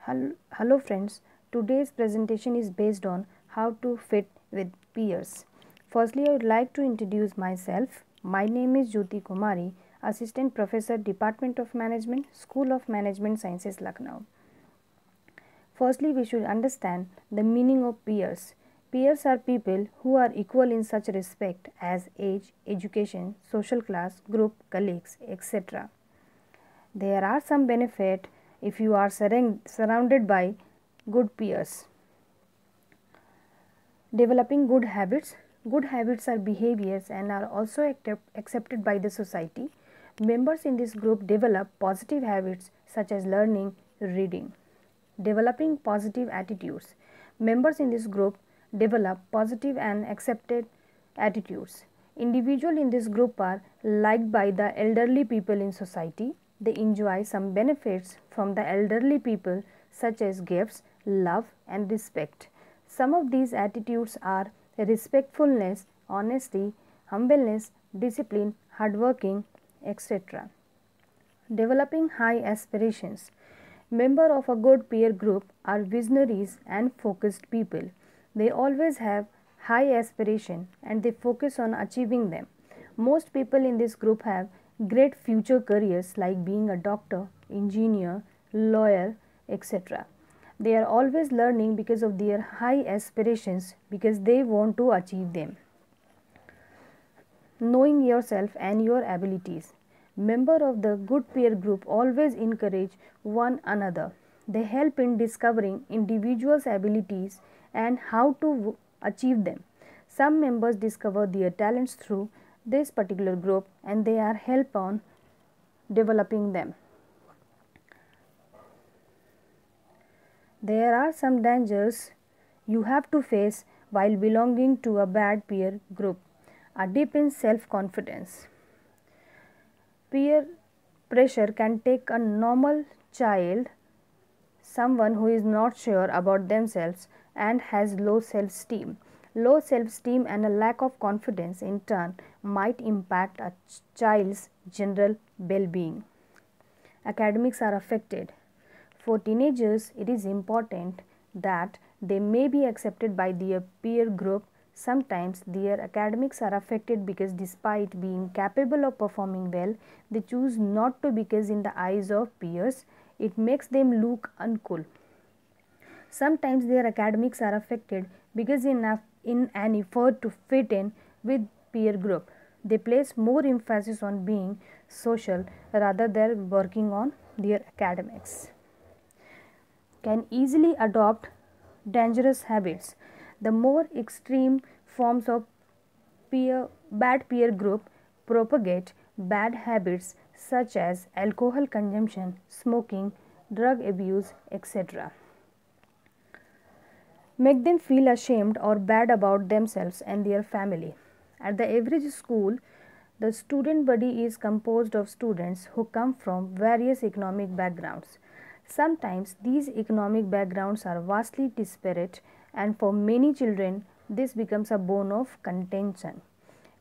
Hello friends, today's presentation is based on how to fit with peers. Firstly, I would like to introduce myself. My name is Jyoti Kumari, Assistant Professor, Department of Management, School of Management Sciences, Lucknow. Firstly, we should understand the meaning of peers. Peers are people who are equal in such respect as age, education, social class, group, colleagues, etc. There are some benefits if you are surrounded by good peers. Developing good habits. Good habits are behaviors and are also accepted by the society. Members in this group develop positive habits such as learning, reading. Developing positive attitudes. Members in this group develop positive and accepted attitudes. Individuals in this group are liked by the elderly people in society. They enjoy some benefits from the elderly people such as gifts, love and respect. Some of these attitudes are respectfulness, honesty, humbleness, discipline, hardworking, etc. Developing high aspirations. Members of a good peer group are visionaries and focused people. They always have high aspiration and they focus on achieving them. Most people in this group have great future careers like being a doctor, engineer, lawyer, etc. They are always learning because of their high aspirations because they want to achieve them. Knowing yourself and your abilities. Members of the good peer group always encourage one another. They help in discovering individuals' abilities and how to achieve them. Some members discover their talents through this particular group and they are help on developing them. There are some dangers you have to face while belonging to a bad peer group. A dip in self-confidence. Peer pressure can take a normal child, someone who is not sure about themselves and has low self-esteem. Low self-esteem and a lack of confidence in turn might impact a child's general well-being. Academics are affected. For teenagers, it is important that they may be accepted by their peer group. Sometimes their academics are affected because despite being capable of performing well, they choose not to because in the eyes of peers, it makes them look uncool. Sometimes their academics are affected because in an effort to fit in with peer group, they place more emphasis on being social rather than working on their academics. Can easily adopt dangerous habits. The more extreme forms of bad peer group propagate bad habits such as alcohol consumption, smoking, drug abuse, etc. Make them feel ashamed or bad about themselves and their family. At the average school, the student body is composed of students who come from various economic backgrounds. Sometimes these economic backgrounds are vastly disparate and for many children this becomes a bone of contention.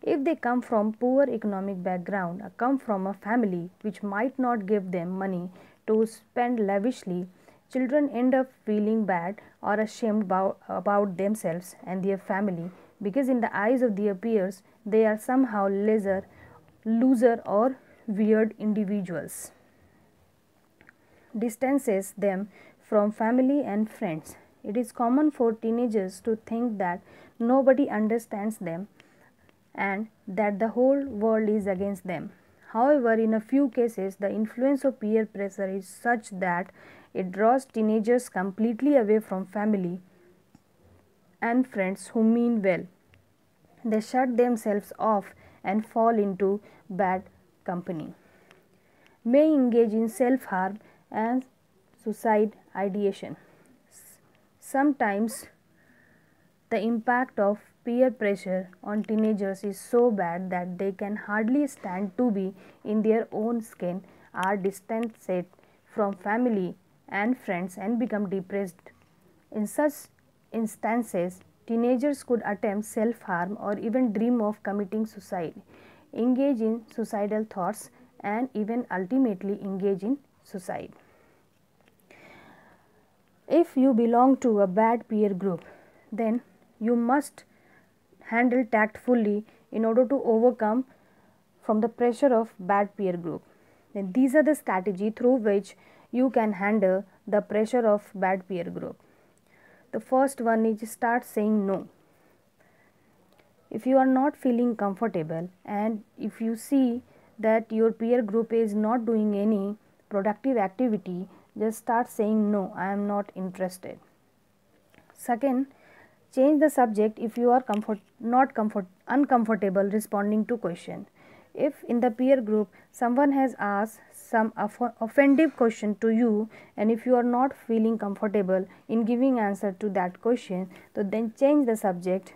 If they come from poor economic background or come from a family which might not give them money to spend lavishly, children end up feeling bad or ashamed about themselves and their family because in the eyes of their peers they are somehow loser or weird individuals. Distances them from family and friends. It is common for teenagers to think that nobody understands them and that the whole world is against them. However, in a few cases, the influence of peer pressure is such that it draws teenagers completely away from family and friends who mean well. They shut themselves off and fall into bad company. May engage in self-harm and suicide ideation. Sometimes the impact of peer pressure on teenagers is so bad that they can hardly stand to be in their own skin, are distanced from family and friends and become depressed. In such instances, teenagers could attempt self-harm or even dream of committing suicide, engage in suicidal thoughts and even ultimately engage in suicide. If you belong to a bad peer group, then you must handle tactfully in order to overcome from the pressure of bad peer group. Then these are the strategy through which you can handle the pressure of bad peer group. The first one is start saying no. If you are not feeling comfortable and if you see that your peer group is not doing any productive activity, just start saying no, I am not interested. Second, change the subject if you are uncomfortable responding to question. If in the peer group someone has asked some offensive question to you and if you are not feeling comfortable in giving answer to that question, so then change the subject.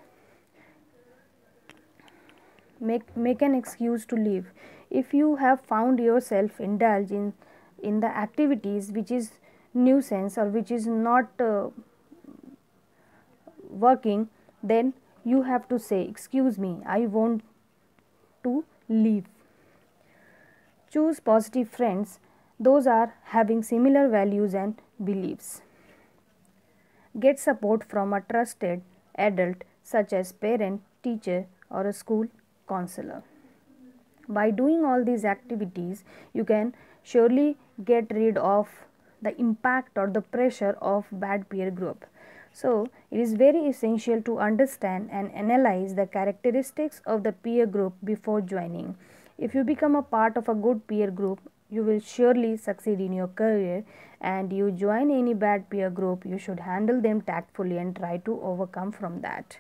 Make an excuse to leave. If you have found yourself indulge in the activities which is nuisance or which is not working, then you have to say, excuse me, I want to leave. Choose positive friends, those are having similar values and beliefs. Get support from a trusted adult such as parent, teacher or a school counselor. By doing all these activities, you can surely get rid of the impact or the pressure of bad peer group. So, it is very essential to understand and analyze the characteristics of the peer group before joining. If you become a part of a good peer group, you will surely succeed in your career, and you join any bad peer group, you should handle them tactfully and try to overcome from that.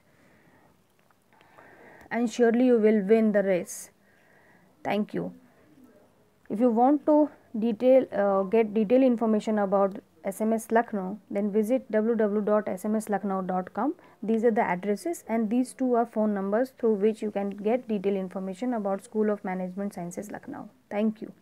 And surely you will win the race. Thank you. If you want to get detailed information about SMS Lucknow, then visit www.smslucknow.com. These are the addresses and these two are phone numbers through which you can get detailed information about School of Management Sciences Lucknow. Thank you.